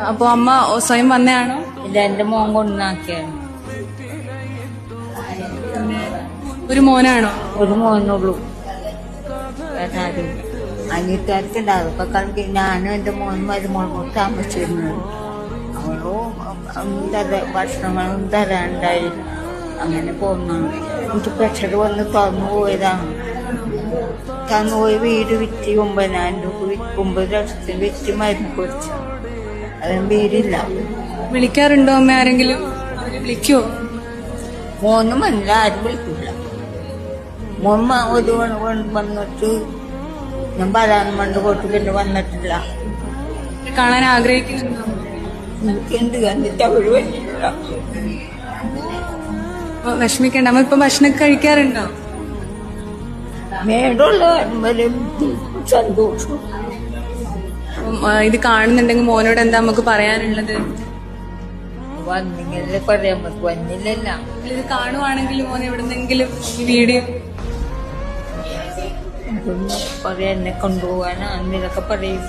അപ്പൊ അമ്മ സ്വയം വന്നയാണോ? ഇത് എന്റെ മോൻ കൊണ്ടുവന്നാക്കിയാണ്. ഒരു മോനാണോ? ഒരു മോനുള്ളൂ, വേറെ ആരുമില്ല. അനിയത്താർക്കുണ്ടാവും. ഇപ്പൊ കളി ഞാനും എന്റെ മോനും മരുമോളും കൂടി താമസിച്ചിരുന്നത്. അവളും ഭക്ഷണങ്ങളും തരാണ്ടായില്ല. അങ്ങനെ പോകുന്നതാണ്. എനിക്ക് പ്രഷർ വന്ന് തന്നുപോയതാണ്. തന്നുപോയി വീട് വിറ്റ് 9,000 രൂപ 9 ലക്ഷത്തിന് വിറ്റ് മരുന്ന് കുറിച്ച്. അതും വീടില്ല. വിളിക്കാറുണ്ടോ അമ്മ? ആരെങ്കിലും വിളിക്കോ? മോനും അല്ല, ആരും വിളിക്കില്ല. മോൻ ഒരു വന്നിട്ട് ഞാൻ വരാനും കൊണ്ട് പോയിട്ട് പിന്നെ വന്നിട്ടില്ല. കാണാൻ ആഗ്രഹിക്കുന്നുണ്ടോ? എനിക്കെന്ത് കണ്ടിട്ട് അവര് വന്നില്ല. വിഷമിക്കണ്ട. അമ്മ ഇപ്പൊ ഭക്ഷണം കഴിക്കാറുണ്ടോ? മേടുള്ള സന്തോഷം. ഇത് കാണുന്നുണ്ടെങ്കിൽ മോനോട് എന്താ നമുക്ക് പറയാനുള്ളത്? വന്നിങ്ങനെ പറയാൻ പറ്റും, വന്നില്ലല്ല. ഇത് കാണുവാണെങ്കിൽ മോൻ എവിടുന്നെങ്കിലും ഈ വീഡിയോ പറയാൻ എന്നെ കൊണ്ടുപോകാനാ അന്നിലൊക്കെ പറയും.